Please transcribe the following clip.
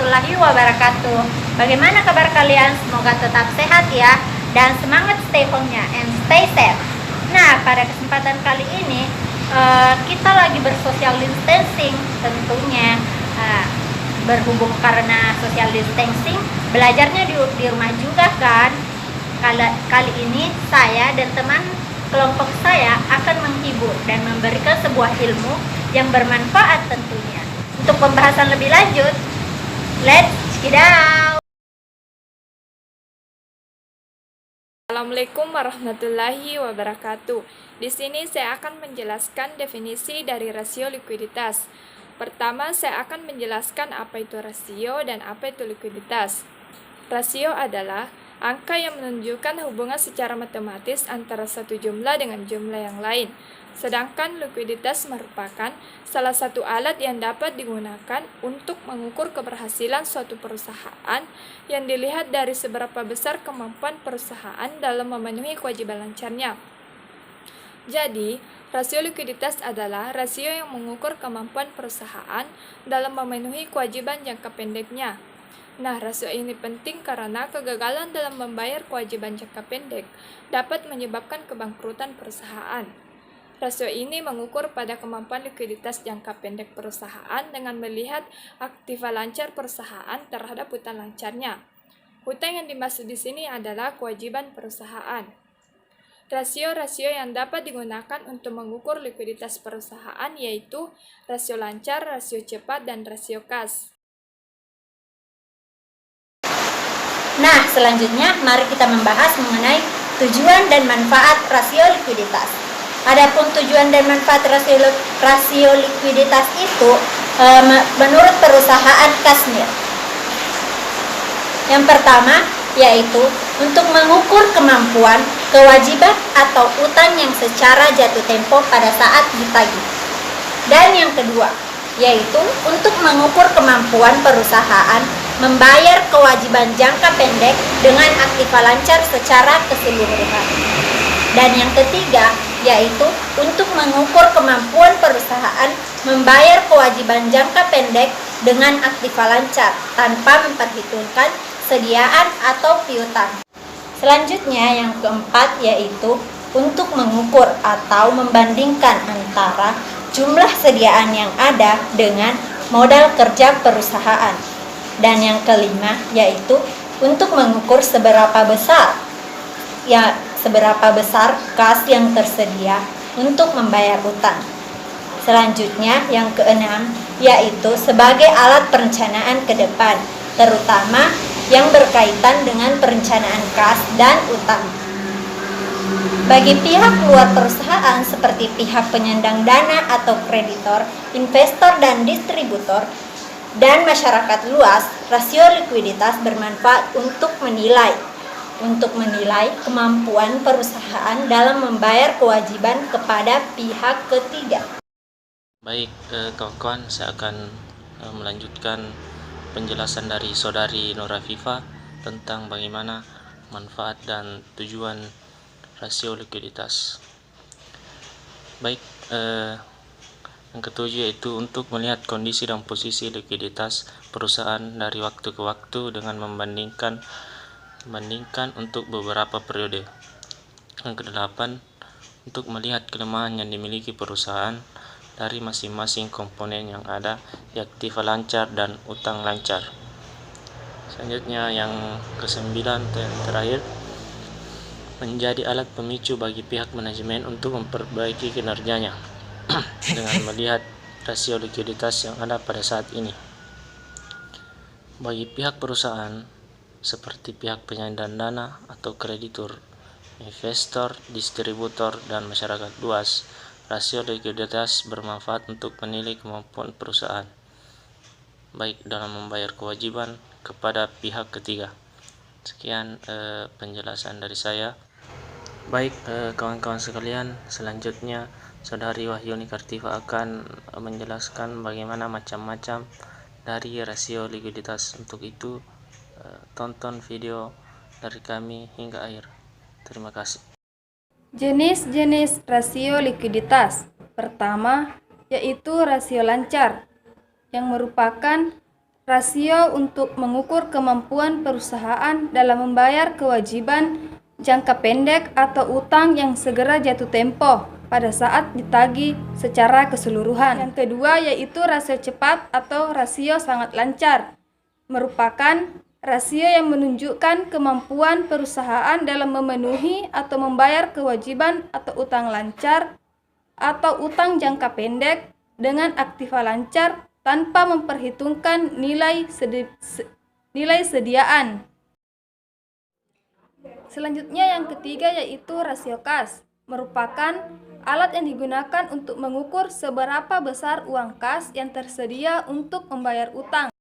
warahmatullahi wabarakatuh. Bagaimana kabar kalian? Semoga tetap sehat ya, dan semangat stay home-nya and stay safe. Nah, pada kesempatan kali ini kita lagi bersocial distancing tentunya. Berhubung karena social distancing, belajarnya di rumah juga kan. Kali ini saya dan teman kelompok saya akan menghibur dan memberikan sebuah ilmu yang bermanfaat tentunya. Untuk pembahasan lebih lanjut, let's check it out. Assalamualaikum warahmatullahi wabarakatuh. Di sini saya akan menjelaskan definisi dari rasio likuiditas. Pertama, saya akan menjelaskan apa itu rasio dan apa itu likuiditas. Rasio adalah angka yang menunjukkan hubungan secara matematis antara satu jumlah dengan jumlah yang lain. Sedangkan likuiditas merupakan salah satu alat yang dapat digunakan untuk mengukur keberhasilan suatu perusahaan yang dilihat dari seberapa besar kemampuan perusahaan dalam memenuhi kewajiban lancarnya. Jadi, rasio likuiditas adalah rasio yang mengukur kemampuan perusahaan dalam memenuhi kewajiban jangka pendeknya. Nah, rasio ini penting karena kegagalan dalam membayar kewajiban jangka pendek dapat menyebabkan kebangkrutan perusahaan. Rasio ini mengukur pada kemampuan likuiditas jangka pendek perusahaan dengan melihat aktiva lancar perusahaan terhadap hutang lancarnya. Hutang yang dimaksud di sini adalah kewajiban perusahaan. Rasio-rasio yang dapat digunakan untuk mengukur likuiditas perusahaan yaitu rasio lancar, rasio cepat, dan rasio kas. Nah, selanjutnya mari kita membahas mengenai tujuan dan manfaat rasio likuiditas. Adapun tujuan dan manfaat rasio likuiditas itu menurut perusahaan Kasmir. Yang pertama yaitu untuk mengukur kemampuan, kewajiban atau utang yang secara jatuh tempo pada saat ditagih. Dan yang kedua yaitu untuk mengukur kemampuan perusahaan membayar kewajiban jangka pendek dengan aktiva lancar secara keseluruhan. Dan yang ketiga yaitu untuk mengukur kemampuan perusahaan membayar kewajiban jangka pendek dengan aktiva lancar tanpa memperhitungkan sediaan atau piutang. Selanjutnya yang keempat yaitu untuk mengukur atau membandingkan antara jumlah sediaan yang ada dengan modal kerja perusahaan. Dan yang kelima yaitu untuk mengukur seberapa besar kas yang tersedia untuk membayar utang. Selanjutnya yang keenam yaitu sebagai alat perencanaan ke depan, terutama yang berkaitan dengan perencanaan kas dan utang. Bagi pihak luar perusahaan seperti pihak penyandang dana atau kreditor, investor dan distributor, dan masyarakat luas, rasio likuiditas bermanfaat untuk menilai kemampuan perusahaan dalam membayar kewajiban kepada pihak ketiga. Baik, kawan-kawan, saya akan melanjutkan penjelasan dari saudari Nur Afifah tentang bagaimana manfaat dan tujuan rasio likuiditas. Baik, yang ketujuh yaitu untuk melihat kondisi dan posisi likuiditas perusahaan dari waktu ke waktu dengan membandingkan untuk beberapa periode. Yang kedelapan, untuk melihat kelemahan yang dimiliki perusahaan dari masing-masing komponen yang ada di aktiva lancar dan utang lancar. Selanjutnya yang kesembilan yang terakhir, menjadi alat pemicu bagi pihak manajemen untuk memperbaiki kinerjanya dengan melihat rasio likuiditas yang ada pada saat ini. Bagi pihak perusahaan seperti pihak penyandang dana atau kreditur, investor, distributor, dan masyarakat luas, rasio likuiditas bermanfaat untuk menilai kemampuan perusahaan, baik dalam membayar kewajiban kepada pihak ketiga. Sekian penjelasan dari saya. Baik, kawan-kawan sekalian, selanjutnya Saudari Wahyuni Kartiva akan menjelaskan bagaimana macam-macam dari rasio likuiditas. Untuk itu, tonton video dari kami hingga akhir. Terima kasih. Jenis-jenis rasio likuiditas. Pertama, yaitu rasio lancar, yang merupakan Rasio untuk mengukur kemampuan perusahaan dalam membayar kewajiban jangka pendek atau utang yang segera jatuh tempo pada saat ditagih secara keseluruhan. Yang kedua yaitu rasio cepat atau rasio sangat lancar, merupakan rasio yang menunjukkan kemampuan perusahaan dalam memenuhi atau membayar kewajiban atau utang lancar atau utang jangka pendek dengan aktiva lancar tanpa memperhitungkan nilai sediaan. Selanjutnya yang ketiga yaitu rasio kas, merupakan alat yang digunakan untuk mengukur seberapa besar uang kas yang tersedia untuk membayar utang.